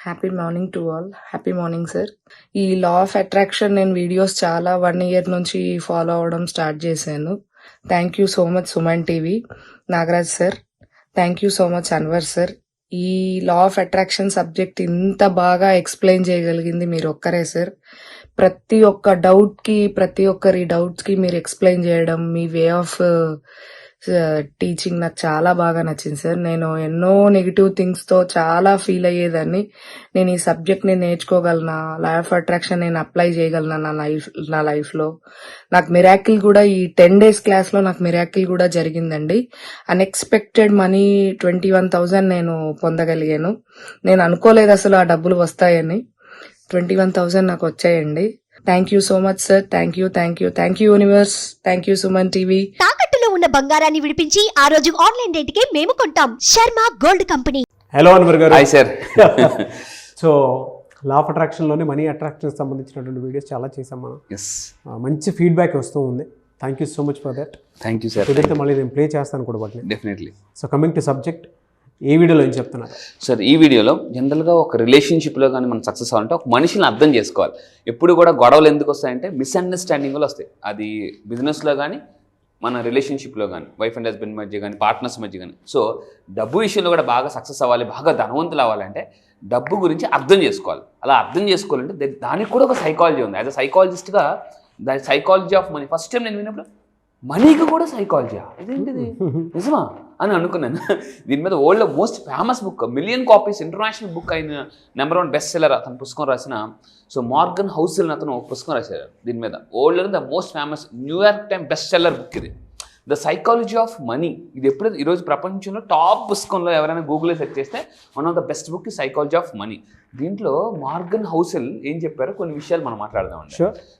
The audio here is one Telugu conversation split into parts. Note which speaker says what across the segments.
Speaker 1: Happy morning to all. Happy morning sir. ఈ లా ఆఫ్ అట్రాక్షన్ నేను వీడియోస్ చాలా 1 ఇయర్ నుంచి ఫాలో అవడం స్టార్ట్ చేశాను. Thank you so much Suman TV, Nagaraj sir. Thank you so much Anwar sir. ఈ లా ఆఫ్ అట్రాక్షన్ సబ్జెక్ట్ ఇంత బాగా ఎక్స్ప్లెయిన్ చేయగలిగింది మీరు ఒక్కరే సార్. ప్రతి ఒక్క డౌట్కి, ప్రతి ఒక్కరి డౌట్స్కి మీరు ఎక్స్ప్లెయిన్ చేయడం, మీ వే ఆఫ్ టీచింగ్ నాకు చాలా బాగా నచ్చింది సార్. నేను ఎన్నో నెగిటివ్ థింగ్స్తో చాలా ఫీల్ అయ్యేదాన్ని. నేను ఈ సబ్జెక్ట్ని నేర్చుకోగలనా, లా ఆఫ్ అట్రాక్షన్ నేను అప్లై చేయగలనా నా లైఫ్లో. నాకు మిరాకిల్ కూడా ఈ 10 days క్లాస్లో నాకు మిరాకిల్ కూడా జరిగిందండి. అన్ఎక్స్పెక్టెడ్ మనీ 21,000 నేను పొందగలిగాను. నేను అనుకోలేదు అసలు ఆ డబ్బులు వస్తాయని. 21,000 నాకు వచ్చాయండి. Thank you so much sir. Thank you universe. Thank you Suman TV.
Speaker 2: తాకట్టులో ఉన్న బంగారాన్ని విడిపించి ఆ రోజు ఆన్లైన్ రేటుకే మేము కొంటాం. Sharma gold company.
Speaker 3: Hello Anwar గారు.
Speaker 4: Hi sir.
Speaker 3: So law of అట్రాక్షన్లోని మనీ అట్రాక్షన్కి సంబంధించినటువంటి వీడియోస్ చాలా చేసాం మనం.
Speaker 4: ఎస్,
Speaker 3: మంచి ఫీడ్బ్యాక్ వస్తూ ఉంది. Thank you so much for that.
Speaker 4: Thank you sir.
Speaker 3: కుదిరితే మళ్ళీ నేను ప్లే చేస్తాను కూడా వాటిని.
Speaker 4: Definitely.
Speaker 3: So coming to subject, ఏ వీడియోలో ఏం చెప్తున్నారు
Speaker 4: సార్? ఈ వీడియోలో జనరల్గా ఒక రిలేషన్షిప్లో కానీ మనం సక్సెస్ అవ్వాలంటే ఒక మనిషిని అర్థం చేసుకోవాలి. ఎప్పుడు కూడా గొడవలు ఎందుకు వస్తాయంటే మిస్అండర్స్టాండింగ్ వల్ల వస్తాయి. అది బిజినెస్లో కానీ, మన రిలేషన్షిప్లో కానీ, వైఫ్ అండ్ హస్బెండ్ మధ్య కానీ, పార్ట్నర్స్ మధ్య కానీ. సో డబ్బు విషయంలో కూడా బాగా సక్సెస్ అవ్వాలి, బాగా ధనవంతులు అవ్వాలంటే డబ్బు గురించి అర్థం చేసుకోవాలి. అలా అర్థం చేసుకోవాలంటే దానికి కూడా ఒక సైకాలజీ ఉంది. యాజ్ అ సైకాలజిస్ట్గా the psychology of money first time నేను విన్నప్పుడు మనీకి కూడా సైకాలజీయా, ఇదేంటిది నిజమా అని అనుకున్నాను. దీని మీద వరల్డ్లో most famous book, 1 million copies international book అయిన #1 బెస్ట్ సెల్లర్ అతను పుస్తకం రాసిన మార్గన్ హౌసెల్ అతను ఒక పుస్తకం రాశారు దీని మీద. వరల్డ్లో the most famous New York time best seller book ఇది, ద సైకాలజీ ఆఫ్ మనీ. ఇది ఎప్పుడైతే ఈరోజు ప్రపంచంలో టాప్ పుస్తకంలో ఎవరైనా గూగుల్లో సెర్చ్ చేస్తే one of the best book ఈ సైకాలజీ ఆఫ్ మనీ. దీంట్లో మార్గన్ హౌసెల్ ఏం చెప్పారో కొన్ని విషయాలు మనం మాట్లాడదామండి.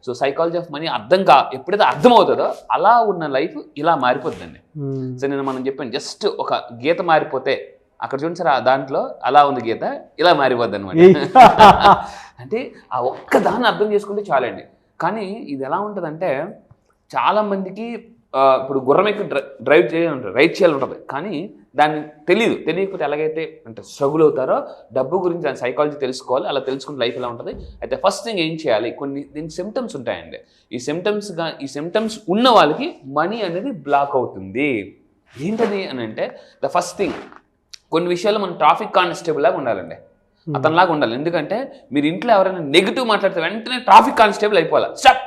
Speaker 4: సో సైకాలజీ ఆఫ్ మనీ ఎప్పుడైతే అర్థం అవుతుందో అలా ఉన్న లైఫ్ ఇలా మారిపోతుందండి. సో నేను మనం చెప్పాను, జస్ట్ ఒక గీత మారిపోతే అక్కడ చూడండి సార్, దాంట్లో అలా ఉంది గీత, ఇలా మారిపోద్ది అనమాట. అంటే ఆ ఒక్క దాన్ని అర్థం చేసుకుంటే చాలండి. కానీ ఇది ఎలా ఉంటుందంటే చాలామందికి ఇప్పుడు గుర్రం ఎక్కి రైడ్ చేయాలి ఉంటుంది, కానీ దాన్ని తెలియకపోతే ఎలాగైతే అంటే స్ట్రగుల్ అవుతారో డబ్బు గురించి దాని సైకాలజీ తెలుసుకోవాలి. అలా తెలుసుకుంటే లైఫ్ ఎలా ఉంటుంది. అయితే ఫస్ట్ థింగ్ ఏం చేయాలి, దీనికి సిమ్టమ్స్ ఉంటాయండి. ఈ సిమ్టమ్స్ ఉన్న వాళ్ళకి మనీ అనేది బ్లాక్ అవుతుంది. ఏంటది అని అంటే ద ఫస్ట్ థింగ్, కొన్ని విషయాలు మనం ట్రాఫిక్ కానిస్టేబుల్ లాగా ఉండాలండి, అతనిలాగా ఉండాలి. ఎందుకంటే మీరు ఇంట్లో ఎవరైనా నెగిటివ్ మాట్లాడితే వెంటనే ట్రాఫిక్ కానిస్టేబుల్ అయిపోవాలి. స్టాప్,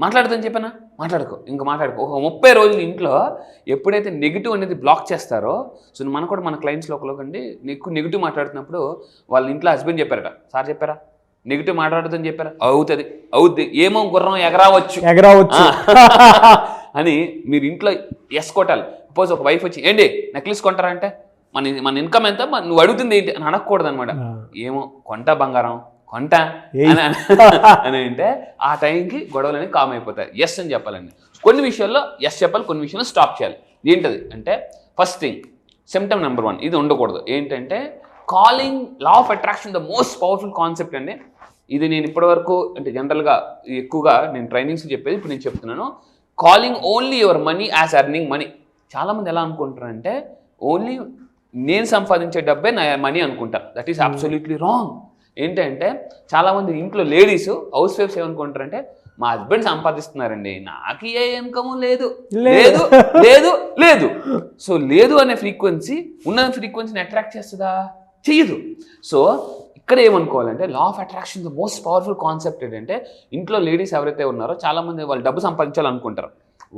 Speaker 4: మాట్లాడుతుందని చెప్పానా, మాట్లాడుకో. ఒక 30 రోజులు ఇంట్లో ఎప్పుడైతే నెగిటివ్ అనేది బ్లాక్ చేస్తారో, సో మనం కూడా మన క్లయింట్స్లో ఒకలోకండి ఎక్కువ నెగిటివ్ మాట్లాడుతున్నప్పుడు వాళ్ళ ఇంట్లో హస్బెండ్ చెప్పారట, సార్ చెప్పారా నెగిటివ్ మాట్లాడుతుందని చెప్పారా, అవుద్ది ఏమో గుర్రం ఎగరావచ్చు అని మీరు ఇంట్లో ఎస్ కొట్టాలి. సపోజ్ ఒక వైఫ్ వచ్చి ఏంటి నెక్లెస్ కొంటారా అంటే మన ఇన్కమ్ ఎంత, నువ్వు అడుగుతుంది ఏంటి అని అడగకూడదు అనమాట. ఏమో కొంటా బంగారం కొంటా అని అంటే ఆ టైంకి గొడవలని కామ్ అయిపోతాయి. ఎస్ అని చెప్పాలండి. కొన్ని విషయాల్లో ఎస్ చెప్పాలి, కొన్ని విషయాల్లో స్టాప్ చేయాలి. ఏంటది అంటే ఫస్ట్ థింగ్, సిమ్టమ్ #1 ఇది ఉండకూడదు. ఏంటంటే calling, law of attraction the most powerful concept అండి. ఇది నేను ఇప్పటివరకు అంటే జనరల్గా ఎక్కువగా నేను ట్రైనింగ్స్ చెప్పేది, ఇప్పుడు నేను చెప్తున్నాను. Calling only your money as earning money. చాలామంది ఎలా అనుకుంటారంటే ఓన్లీ నేను సంపాదించే డబ్బే నా మనీ అనుకుంటారు. That is absolutely wrong. ఏంటంటే చాలామంది ఇంట్లో లేడీస్ హౌస్ వైఫ్స్ ఏమనుకుంటారంటే మా హస్బెండ్ సంపాదిస్తున్నారండి, నాకు ఏ ఇన్కమ్ లేదు. సో లేదు అనే ఫ్రీక్వెన్సీ ఉన్న ఫ్రీక్వెన్సీని అట్రాక్ట్ చేస్తుందా? చెయ్యదు. సో ఇక్కడ ఏమనుకోవాలంటే law of attraction the most powerful concept ఏంటంటే ఇంట్లో లేడీస్ ఎవరైతే ఉన్నారో చాలామంది వాళ్ళు డబ్బు సంపాదించాలనుకుంటారు.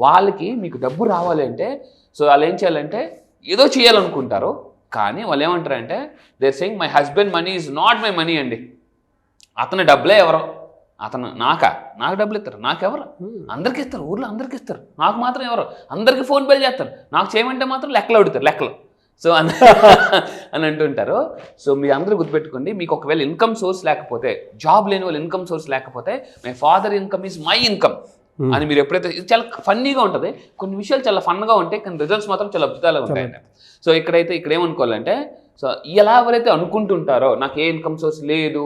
Speaker 4: వాళ్ళకి మీకు డబ్బు రావాలి అంటే సో వాళ్ళు ఏం చేయాలంటే ఏదో చేయాలనుకుంటారు, కానీ వాళ్ళు ఏమంటారంటే they're saying my husband money is not my money అండి. అతని డబ్బులే ఎవరో, నాకు డబ్బులు ఇస్తారు, నాకెవరు? అందరికీ ఇస్తారు, ఊర్లో అందరికీ ఇస్తారు, నాకు మాత్రం ఎవరు? అందరికీ ఫోన్ పే చేస్తారు, నాకు చేయమంటే మాత్రం లెక్కలు అడుగుతారు, లెక్కలు. సో అని అంటుంటారు. సో మీరు అందరూ గుర్తుపెట్టుకోండి, మీకు ఒకవేళ ఇన్కమ్ సోర్స్ లేకపోతే, జాబ్ లేని వాళ్ళు ఇన్కమ్ సోర్స్ లేకపోతే my father income is my income అని మీరు ఎప్పుడైతే, ఇది చాలా ఫన్నీగా ఉంటుంది, కొన్ని విషయాలు చాలా ఫన్గా ఉంటాయి, కానీ రిజల్ట్స్ మాత్రం చాలా అద్భుతాలుగా ఉంటాయండి. సో ఇక్కడ ఏమనుకోవాలంటే, సో ఎలా ఎవరైతే అనుకుంటుంటారో నాకు ఏ ఇన్కమ్ సోర్స్ లేదు,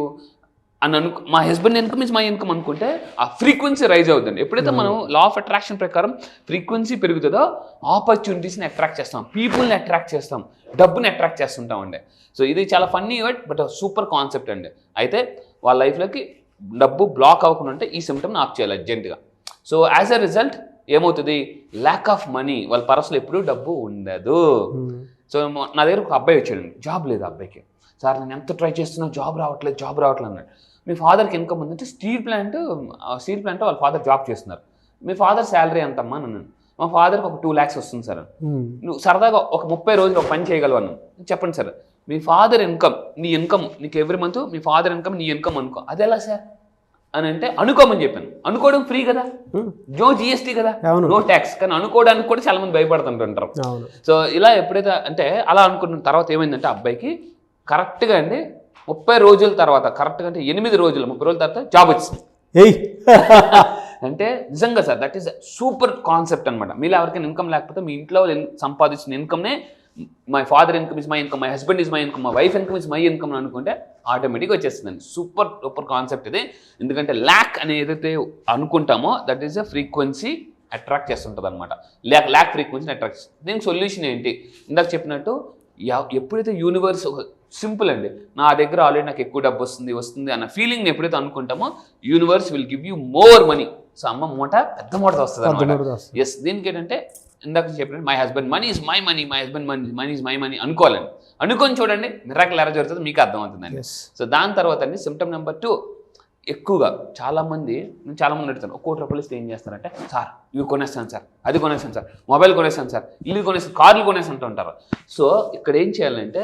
Speaker 4: అని మా husband income is my income అనుకుంటే ఆ ఫ్రీక్వెన్సీ రైజ్ అవుతుంది. ఎప్పుడైతే మనం లా ఆఫ్ అట్రాక్షన్ ప్రకారం ఫ్రీక్వెన్సీ పెరుగుతుందో ఆపర్చునిటీస్ని అట్రాక్ట్ చేస్తాం, పీపుల్ని అట్రాక్ట్ చేస్తాం, డబ్బుని అట్రాక్ట్ చేస్తుంటాం అండి. సో ఇది చాలా funny word but super concept అండి. అయితే వాళ్ళ లైఫ్లోకి డబ్బు బ్లాక్ అవ్వకుండా ఉంటే ఈ సిమ్టమ్ని ఆఫ్ చేయాలి అర్జెంటుగా. సో యాజ్ అ రిజల్ట్ ఏమవుతుంది, ల్యాక్ ఆఫ్ మనీ, వాళ్ళ పర్సులో ఎప్పుడూ డబ్బు ఉండదు. సో నా దగ్గర ఒక అబ్బాయి వచ్చాడు, జాబ్ లేదు అబ్బాయికి. సార్ నేను ఎంత ట్రై చేస్తున్నా జాబ్ రావట్లేదు అన్నాడు. మీ ఫాదర్కి ఇన్కమ్ ఉందంటే స్టీల్ ప్లాంట్ వాళ్ళ ఫాదర్ జాబ్ చేస్తున్నారు. మీ ఫాదర్ శాలరీ ఎంతమ్మా అని అన్నాను. మా ఫాదర్కి ఒక 2 lakhs వస్తుంది సార్. నువ్వు సరదాగా ఒక 30 రోజులు ఒక పని చేయగలవు అన్నాను. చెప్పండి సార్, మీ ఫాదర్ ఇన్కమ్ నీ ఇన్కమ్, నీకు ఎవ్రీ మంత్ మీ ఫాదర్ ఇన్కమ్ నీ ఇన్కమ్ అనుకో. అది ఎలా సార్ అని అంటే అనుకోమని చెప్పాను. అనుకోవడం ఫ్రీ కదా, నో GST కదా, నో ట్యాక్స్. కానీ అనుకోవడానికి కూడా చాలా మంది భయపడుతుంటారు. సో ఇలా ఎప్పుడైతే అంటే అలా అనుకున్న తర్వాత ఏమైందంటే అబ్బాయికి కరెక్ట్గా అండి 30 రోజుల తర్వాత, కరెక్ట్గా అంటే 8 రోజులు 30 రోజుల తర్వాత జాబ్ వచ్చింది. అంటే నిజంగా sir that is super concept అనమాట. మీరు ఎవరికైనా ఇన్కమ్ లేకపోతే మీ ఇంట్లో సంపాదించిన ఇన్కమ్నే my father income is my income, my husband is my income, my wife income is my income అని అనుకుంటే ఆటోమేటిక్గా వచ్చేస్తుందండి. సూపర్ కాన్సెప్ట్ ఇది. ఎందుకంటే ల్యాక్ అని ఏదైతే అనుకుంటామో that is a frequency attract చేస్తుంటుంది అనమాట. ల్యాక్ ఫ్రీక్వెన్సీని అట్రాక్ట్ చేస్తుంది. దీనికి సొల్యూషన్ ఏంటి, ఇందాక చెప్పినట్టు ఎప్పుడైతే యూనివర్స్ సింపుల్ అండి, నా దగ్గర ఆల్రెడీ నాకు ఎక్కువ డబ్బు వస్తుంది అన్న ఫీలింగ్ ఎప్పుడైతే అనుకుంటామో universe will give you more money. So అమ్మ మూట పెద్ద మూట వస్తుంది అనమాట. ఎస్, దీనికి ఏంటంటే ఇందాక చెప్పినట్టు my husband money is my money, my husband money is my money అనుకోవాలండి. అనుకొని చూడండి మిరాకిల్ ఎలా జరుగుతుందో మీకు అర్థమవుతుందండి. సో దాని తర్వాత అండి సిమ్టమ్ నెంబర్ 2, ఎక్కువగా చాలామంది అడుగుతాను, 1 కోటి రూపాయలు ఇస్తే ఏం చేస్తారంటే, సార్ ఇవి కొనేస్తాను సార్, అది కొనేస్తాను సార్, మొబైల్ కొనేస్తాను సార్, ఇల్లు కొనేస్తాను, కార్లు కొనేస్తుంటూ ఉంటారు. సో ఇక్కడ ఏం చేయాలంటే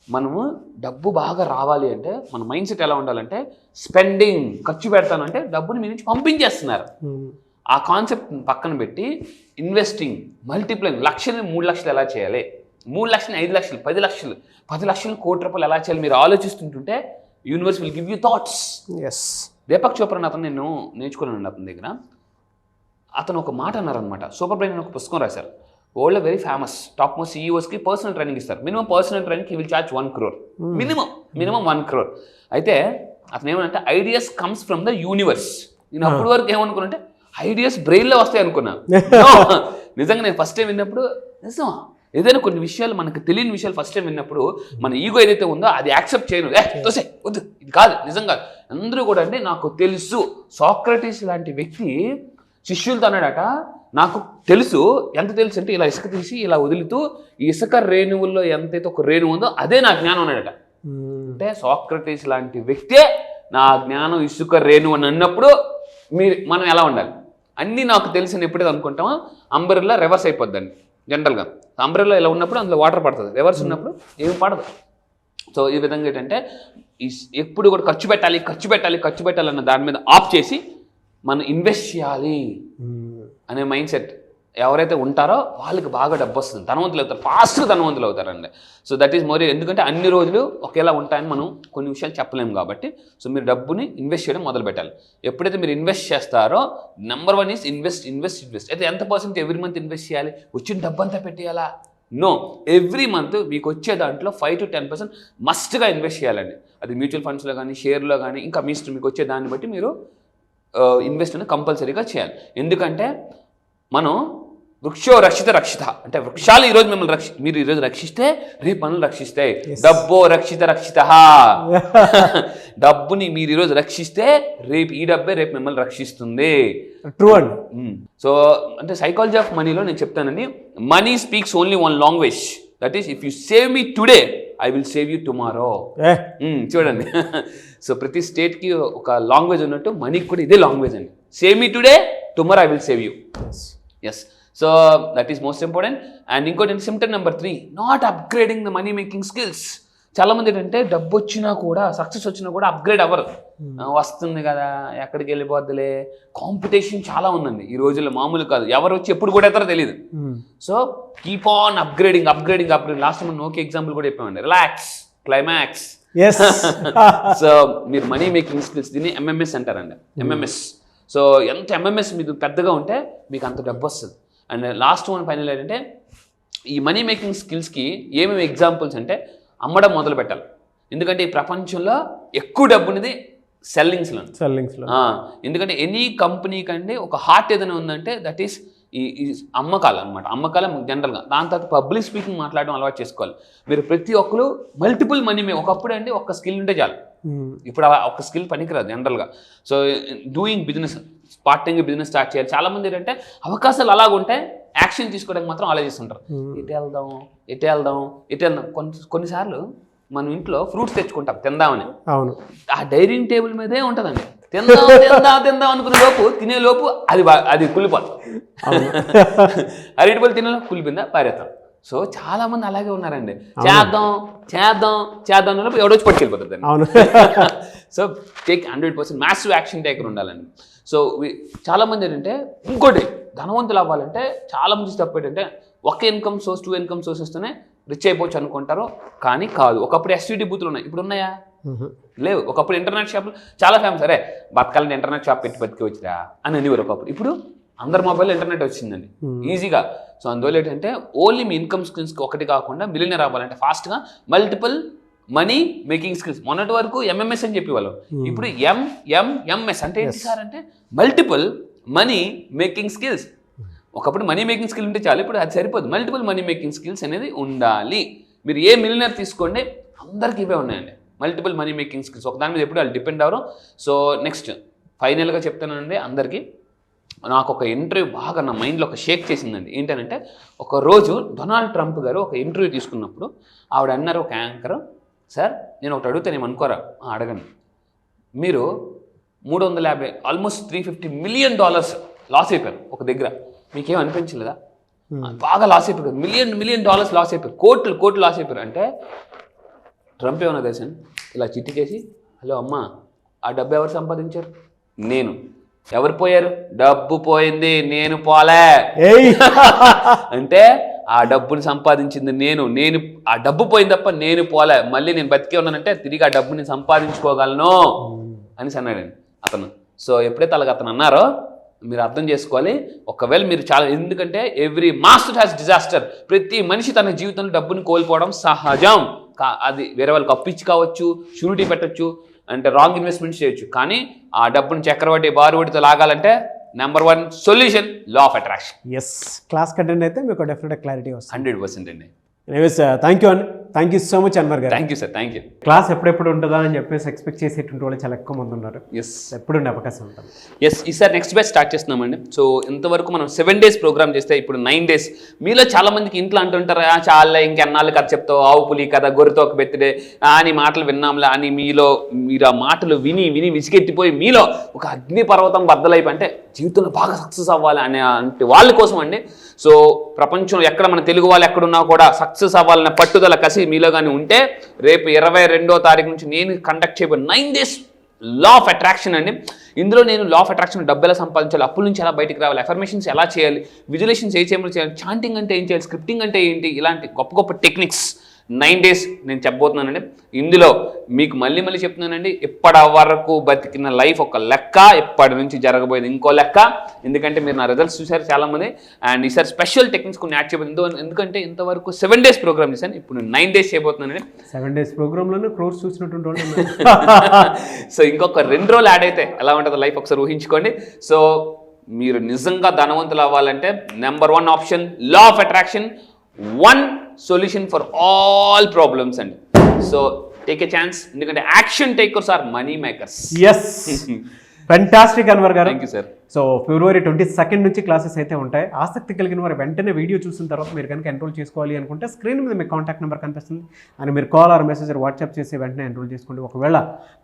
Speaker 4: మనము డబ్బు బాగా రావాలి అంటే మన మైండ్ సెట్ ఎలా ఉండాలంటే, స్పెండింగ్ ఖర్చు పెడతాను అంటే డబ్బుని మీ నుంచి పంపించేస్తున్నారు. ఆ కాన్సెప్ట్ పక్కన పెట్టి ఇన్వెస్టింగ్, మల్టిప్లైంగ్, 1,00,000ని 3 లక్షలు ఎలా చేయాలి, 3 లక్షలు 5 లక్షలు 10 లక్షలు 10 లక్షలు 1 కోటి రూపాయలు ఎలా చేయాలి మీరు ఆలోచిస్తుంటుంటే universe will give you thoughts. Deepak Chopra అతను నేను నేర్చుకున్నాను అతని దగ్గర. అతను ఒక మాట అన్నారనమాట, సూపర్ బ్రెయిన్ అని ఒక పుస్తకం రాశారు. వరల్డ్లో వెరీ ఫేమస్ టాప్ మోస్ట్ CEOస్కి పర్సనల్ ట్రైనింగ్ ఇస్తారు. Minimum personal training he will charge 1 crore, minimum 1 crore. అయితే అతను ఏమనంటే ideas comes from the universe. నేను అప్పటి వరకు ఏమనుకున్నానంటే ఐడియాస్ బ్రెయిన్లో వస్తాయి అనుకున్నా. నిజంగా నేను ఫస్ట్ టైం విన్నప్పుడు నిజం, ఏదైనా కొన్ని విషయాలు మనకు తెలియని విషయాలు ఫస్ట్ టైం విన్నప్పుడు మన ఈగో ఏదైతే ఉందో అది యాక్సెప్ట్ చేయను, తోసే వద్దు ఇది కాదు నిజం కాదు. అందరూ కూడా అంటే నాకు తెలుసు. సాక్రటీస్ లాంటి వ్యక్తి శిష్యులతో అన్నాడట, నాకు తెలుసు. ఎంత తెలుసు అంటే ఇలా ఇసుక తీసి ఇలా వదులుతూ ఈ ఇసుక రేణువుల్లో ఎంతైతే ఒక రేణువు ఉందో అదే నా జ్ఞానం అన్నాడట. అంటే సాక్రటీస్ లాంటి వ్యక్తే నా జ్ఞానం ఇసుక రేణువు అని అన్నప్పుడు మనం ఎలా ఉండాలి, అన్నీ నాకు తెలిసిన ఎప్పుడైతే అనుకుంటామో అంబ్రెల్లా రివర్స్ అయిపోద్దండి. జనరల్గా అంబ్రెల్లా ఇలా ఉన్నప్పుడు అందులో వాటర్ పడుతుంది, రివర్స్ ఉన్నప్పుడు ఏమి పడదు. సో ఈ విధంగా ఏంటంటే ఎప్పుడు కూడా ఖర్చు పెట్టాలి అన్న దాని మీద ఆఫ్ చేసి మనం ఇన్వెస్ట్ చేయాలి అనే మైండ్ సెట్ ఎవరైతే ఉంటారో వాళ్ళకి బాగా డబ్బు వస్తుంది, ధనవంతులు అవుతారు, ఫాస్ట్గా ధనవంతులు అవుతారండి. So that is more. ఎందుకంటే అన్ని రోజులు ఒకేలా ఉంటాయని మనం కొన్ని విషయాలు చెప్పలేము కాబట్టి. సో మీరు డబ్బుని ఇన్వెస్ట్ చేయడం మొదలు పెట్టాలి. ఎప్పుడైతే మీరు ఇన్వెస్ట్ చేస్తారో నెంబర్ 1 ఈజ్ ఇన్వెస్ట్. అయితే ఎంత పర్సెంట్ ఎవ్రీ మంత్ ఇన్వెస్ట్ చేయాలి, వచ్చిన డబ్బు అంతా పెట్టేయాలా? నో, ఎవ్రీ మంత్ మీకు వచ్చే దాంట్లో 5 to 10% మస్ట్గా ఇన్వెస్ట్ చేయాలండి. అది మ్యూచువల్ ఫండ్స్లో కానీ షేర్లో కానీ ఇంకా మీకు వచ్చే దాన్ని బట్టి మీరు ఇన్వెస్ట్ అనేది కంపల్సరీగా చేయాలి. ఎందుకంటే మనం వృక్షో రక్షిత అంటే వృక్షాలు ఈరోజు మిమ్మల్ని మీరు ఈరోజు రక్షిస్తే రేపు మనల్ని రక్షిస్తాయి. డబ్బో రక్షిత డబ్బుని మీరు ఈరోజు రక్షిస్తే ఈ డబ్బే రేపు మిమ్మల్ని రక్షిస్తుంది.
Speaker 3: ట్రూ అండి.
Speaker 4: సో అంటే సైకాలజీ ఆఫ్ మనీలో నేను చెప్తానండి, money speaks only 1 language, that is if you save me today I will save you tomorrow. చూడండి, సో ప్రతి స్టేట్కి ఒక లాంగ్వేజ్ ఉన్నట్టు మనీకి కూడా ఇదే లాంగ్వేజ్ అండి. Save me today, tomorrow I will save you. Yes, so that is most important. And ఇంకోటి symptom number 3, not upgrading the money making skills. చాలామంది ఏంటంటే డబ్బు వచ్చినా కూడా, సక్సెస్ వచ్చినా కూడా అప్గ్రేడ్ అవ్వరు. వస్తుంది కదా ఎక్కడికి వెళ్ళిపోద్దులే, కాంపిటీషన్ చాలా ఉందండి ఈ రోజుల్లో, మామూలు కాదు. ఎవరు వచ్చి ఎప్పుడు కూడా అవుతారో తెలియదు. So keep on upgrading. Last మనం నోకి ఎగ్జాంపుల్ కూడా చెప్పామండి, రిలాక్స్, క్లైమాక్స్. సో మీరు మనీ మేకింగ్ స్కిల్స్, దీన్ని MMS అంటారండి, MMS. సో ఎంత MMS మీకు పెద్దగా ఉంటే మీకు అంత డబ్బు వస్తుంది. అండ్ లాస్ట్ వన్ ఫైనల్ ఏంటంటే ఈ మనీ మేకింగ్ స్కిల్స్కి ఏమేమి ఎగ్జాంపుల్స్ అంటే అమ్మడం మొదలు పెట్టాలి. ఎందుకంటే ఈ ప్రపంచంలో ఎక్కువ డబ్బునిది సెల్లింగ్స్లో. ఎందుకంటే ఎనీ కంపెనీ కంటే ఒక హార్ట్ ఏదైనా ఉందంటే దట్ ఈస్ ఈ అమ్మకాలు అనమాట. అమ్మకాలు జనరల్గా. దాని తర్వాత పబ్లిక్ స్పీకింగ్ మాట్లాడడం అలవాటు చేసుకోవాలి. మీరు ప్రతి ఒక్కరు మల్టిపుల్ మనీ ఒకప్పుడు అండి ఒక్క స్కిల్ ఉంటే చాలు. ఇప్పుడు ఒక స్కిల్ పనికిరాదు జనరల్గా. సో డూయింగ్ బిజినెస్, పార్ట్ టైంగా బిజినెస్ స్టార్ట్ చేయాలి. చాలామంది ఏంటంటే అవకాశాలు అలాగుంటే యాక్షన్ తీసుకోవడానికి మాత్రం ఆలోచిస్తుంటారు. ఎటు వెళ్దాం. కొన్నిసార్లు మనం ఇంట్లో ఫ్రూట్స్ తెచ్చుకుంటాం తిందామని.
Speaker 3: అవును,
Speaker 4: ఆ డైనింగ్ టేబుల్ మీదే ఉంటుందండి. తిందాం అనుకునే లోపు తినే లోపు అది కుళ్ళిపోతుంది. అరటిపళ్ళు తినే లోపు కుళ్ళిపోయిందా పారేస్తాం. సో చాలా మంది అలాగే ఉన్నారండి. చేద్దాం లోపు ఎవడొచ్చి పట్టుకెళ్ళిపోతుంది.
Speaker 3: అవును.
Speaker 4: So take 100% massive action taker ఉండాలండి. సో చాలా మంది ఏంటంటే ఇంకోటి ధనవంతులు అవ్వాలంటే చాలా మంది తప్పు ఏంటంటే ఒక ఇన్కమ్ సోర్స్ 2 ఇన్కమ్ సోర్సెస్తోనే రిచ్ అయిపోవచ్చు అనుకుంటారు. కానీ కాదు. ఒకప్పుడు ఎస్టీడీ బూతులు ఉన్నాయి, ఇప్పుడు ఉన్నాయా? లేవు. ఒకప్పుడు ఇంటర్నెట్ షాపులు చాలా ఫేమస్. అరే బతకాలంటే ఇంటర్నెట్ షాప్ పెట్టి బతికి వచ్చిరా అని అనేవారు ఒకప్పుడు. ఇప్పుడు అందరి మొబైల్ ఇంటర్నెట్ వచ్చిందండి ఈజీగా. సో అందువల్ల ఏంటంటే ఓన్లీ మీ ఇన్కమ్ స్కిల్స్కి ఒకటి కాకుండా మిలియనర్ అవ్వాలంటే ఫాస్ట్గా మల్టిపుల్ మనీ మేకింగ్ స్కిల్స్. మొన్నటి వరకు ఎంఎంఎస్ అని చెప్పేవాళ్ళు, ఇప్పుడు ఎంఎంఎస్ అంటే ఏంటి సార్ అంటే మల్టిపుల్ మనీ మేకింగ్ స్కిల్స్. ఒకప్పుడు మనీ మేకింగ్ స్కిల్ ఉంటే చాలు, ఇప్పుడు అది సరిపోదు. మల్టిపుల్ మనీ మేకింగ్ స్కిల్స్ అనేది ఉండాలి. మీరు ఏ మిలియనర్ తీసుకోండి అందరికి ఇవే ఉన్నాయండి, మల్టిపుల్ మనీ మేకింగ్ స్కిల్స్. ఒక దాని మీద ఎప్పుడు వాళ్ళు డిపెండ్ అవ్వరు. సో నెక్స్ట్ ఫైనల్గా చెప్తానండి అందరికీ, నాకు ఒక ఇంటర్వ్యూ బాగా నా మైండ్లో ఒక షేక్ చేసిందండి. ఏంటంటే ఒక రోజు డొనాల్డ్ ట్రంప్ గారు ఒక ఇంటర్వ్యూ తీసుకున్నప్పుడు ఆవిడ అన్నారు, ఒక యాంకర్, సార్ నేను ఒకటి అడుగుతాను ఏమనుకోరా? అడగండి. మీరు 350 ఆల్మోస్ట్ $350 మిలియన్ లాస్ అయిపోయారు ఒక దగ్గర, మీకేం అనిపించలేదా? బాగా లాస్ అయిపోయారు, మిలియన్ డాలర్స్ లాస్ అయిపోయారు, కోట్లు లాస్ అయిపోయారు. అంటే ట్రంప్ ఏమన్నా తెలుసా, ఇలా చిట్టి చేసి, హలో అమ్మా ఆ డబ్బు ఎవరు సంపాదించారు? నేను. ఎవరు పోయారు? డబ్బు పోయింది, నేను పోలే. అంటే ఆ డబ్బుని సంపాదించింది నేను ఆ డబ్బు పోయింది తప్ప నేను పోలే. మళ్ళీ నేను బతికే ఉన్నానంటే తిరిగి ఆ డబ్బుని సంపాదించుకోగలను అనేసి అన్నాడండి అతను. సో ఎప్పుడైతే అలాగ అతను అన్నారో మీరు అర్థం చేసుకోవాలి. ఒకవేళ మీరు చాలా, ఎందుకంటే ఎవ్రీ మాస్టర్ హ్యాస్ డిజాస్టర్. ప్రతి మనిషి తన జీవితంలో డబ్బుని కోల్పోవడం సహజం. అది వేరే వాళ్ళకి అప్పిచ్చి కావచ్చు, షూరిటీ పెట్టచ్చు, అంటే రాంగ్ ఇన్వెస్ట్మెంట్స్ చేయొచ్చు. కానీ ఆ డబ్బుని చక్రవడ్డీ బారువడ్డీతో లాగాలంటే number 1 solution law of attraction.
Speaker 3: Yes, class content అయితే మీకు డెఫినెట్గా క్లారిటీ వస్తుంది.
Speaker 4: 100% అండి.
Speaker 3: ఎనీవేస్ థ్యాంక్ యూ అండి, thank you so much Anwar గారు.
Speaker 4: Thank you sir, thank you.
Speaker 3: Class ఎప్పుడెప్పుడు ఉంటుందా అని చెప్పేసి ఎక్స్పెక్ట్ చేసేటువంటి వాళ్ళు చాలా ఎక్కువ మంది ఉన్నారు.
Speaker 4: ఎస్,
Speaker 3: ఎప్పుడు ఉండే అవకాశం ఉంటుంది.
Speaker 4: ఎస్, ఈసారి నెక్స్ట్ బ్యాచ్ స్టార్ట్ చేస్తున్నామండి. సో ఇంతవరకు మనం 7 days ప్రోగ్రామ్ చేస్తే ఇప్పుడు 9 days. మీలో చాలా మందికి ఇంట్లో అంటుంటారు, చాలా ఇంకెన్నాళ్ళు కథ చెప్తావు, ఆవు పులి కథ, గొర్రెతోక బెత్తిడే అని మాటలు విన్నాంలే అని మీరు ఆ మాటలు విని విసిగెత్తిపోయి మీలో ఒక అగ్నిపర్వతం బద్దలైపోయి, అంటే జీవితంలో బాగా సక్సెస్ అవ్వాలి అనే అంటే వాళ్ళ కోసం అండి. సో ప్రపంచంలో ఎక్కడ మన తెలుగు వాళ్ళు ఎక్కడున్నా కూడా సక్సెస్ అవ్వాలనే పట్టుదల కసి మీలో కానీ ఉంటే రేపు 22వ తారీఖు నుంచి నేను కండక్ట్ చేయబోయే 9 days లా ఆఫ్ అట్రాక్షన్ అండి. ఇందులో నేను లా ఆఫ్ అట్రాక్షన్ డబ్బు ఎలా సంపాదించాలి, అప్పుల నుంచి ఎలా బయటకు రావాలి, అఫర్మేషన్స్ ఎలా చేయాలి, విజులేషన్స్ ఏ చేయాలి, చాంటింగ్ అంటే ఏం చేయాలి, స్క్రిప్టింగ్ అంటే ఏంటి, ఇలాంటి గొప్ప టెక్నిక్స్ 9 days నేను చెప్పబోతున్నానండి. ఇందులో మీకు మళ్ళీ చెప్తున్నానండి, ఇప్పటి వరకు బతికిన లైఫ్ ఒక లెక్క, ఇప్పటి నుంచి జరగబోయేది ఇంకో లెక్క. ఎందుకంటే మీరు నా రిజల్ట్స్ చూసారు చాలామంది, అండ్ ఈసారి స్పెషల్ టెక్నిక్స్ కొన్ని యాడ్ చేయబోతుంది. ఎందుకంటే ఇంతవరకు 7 days ప్రోగ్రామ్ చేశాను, ఇప్పుడు నేను 9 days చేయబోతున్నానండి.
Speaker 3: 7 days ప్రోగ్రాంలోనే క్రోర్స్ చూసినటువంటి వాళ్ళు.
Speaker 4: సో ఇంకొక 2 రోజులు యాడ్ అయితే ఎలా ఉంటుందో లైఫ్ ఒకసారి ఊహించుకోండి. సో మీరు నిజంగా ధనవంతులు అవ్వాలంటే number 1 option law of attraction, 1 solution for all problems అండి. సో టేక్ ఎ ఛాన్స్, ఎందుకంటే action takers are money makers.
Speaker 3: Yes, fantastic Anwar గారు.
Speaker 4: Thank you sir.
Speaker 3: So February 22nd నుంచి క్లాసెస్ అయితే ఉంటాయి. ఆసక్తి కలిగిన వారు వెంటనే వీడియో చూసిన తర్వాత మీరు కనుక ఎన్రోల్ చేసుకోవాలి అనుకుంటే స్క్రీన్ మీద మీ కాంటాక్ట్ నెంబర్ కనిపిస్తుంది అని మీరు కాల్ ఆర్ మెసేజ్ వాట్సాప్ చేసి వెంటనే ఎన్రోల్ చేసుకోండి. ఒకవేళ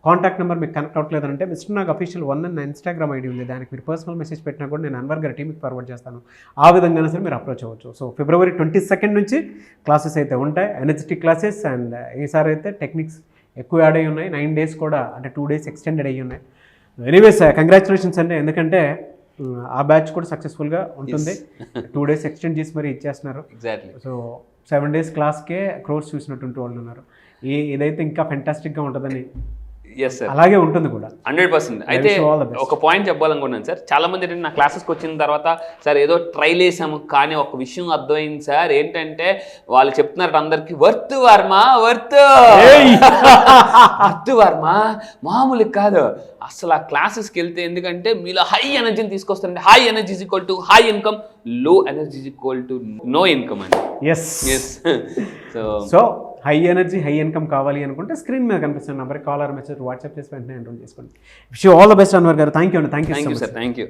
Speaker 3: కాంటాక్ట్ నెంబర్ మీకు కనెక్ట్ అవ్వట్లేదంటే మిస్టర్ నాగ్ అఫీషియల్ 1 అన్న ఇన్స్టాగ్రామ్ ఐడి ఉంది, దానికి మీరు పర్సనల్ మెసేజ్ పెట్టినా కూడా నేను అన్వర్ గారి టీమ్కి ఫార్వర్డ్ చేస్తాను. ఆ విధంగా సరే మీరు అప్రోచ్ అవ్వచ్చు. సో February 22nd నుంచి క్లాసెస్ అయితే ఉంటాయి, ఎనర్జెటిక్ క్లాసెస్. అండ్ ఈసారి అయితే టెక్నిక్స్ ఎక్కువ యాడ్ అయ్యి ఉన్నాయి, 9 days కూడా, అంటే 2 days ఎక్స్టెండెడ్ అయ్యి ఉన్నాయి. ఎనీవేస్ కంగ్రాచులేషన్స్ అండి, ఎందుకంటే ఆ బ్యాచ్ కూడా సక్సెస్ఫుల్గా ఉంటుంది. 2 days ఎక్స్టెండ్ చేసి మరి ఇచ్చేస్తున్నారు.
Speaker 4: ఎగ్జాక్ట్లీ.
Speaker 3: సో 7 days క్లాస్కే క్రోర్స్ చూసినటువంటి వాళ్ళు ఉన్నారు. ఇదైతే ఇంకా ఫెంటాస్టిక్గా ఉంటుందని.
Speaker 4: ఎస్ సార్,
Speaker 3: అలాగే ఉంటుంది కూడా.
Speaker 4: 100%. అయితే
Speaker 3: wish you all the best.
Speaker 4: ఒక పాయింట్ చెప్పాలనుకున్నాను సార్. చాలా మంది ఏంటంటే నా క్లాసెస్కి వచ్చిన తర్వాత సార్ ఏదో ట్రైల్ వేసాము కానీ ఒక విషయం అర్థమైంది సార్, ఏంటంటే వాళ్ళు చెప్తున్నారు అందరికి worth Varma worth worth Varma మామూలు కాదు అసలు. ఆ క్లాసెస్కి వెళ్తే ఎందుకంటే మీలో హై ఎనర్జీని తీసుకొస్తారండి. High energy is equal to high income, low energy is equal to no income అండి.
Speaker 3: Yes
Speaker 4: yes.
Speaker 3: So high energy high income కావాలి అనుకుంటే స్క్రీన్ మీద కనిపిస్తున్న నెంబర్కి కాల్ ఆర్ మెసేజ్ వాట్సాప్ చేసి వెంటనే ఎన్రోల్ చేసుకోండి. Wish you all the best Anwar గారు. థ్యాంక్ యూ అండి. Thank you
Speaker 4: sir, thank you.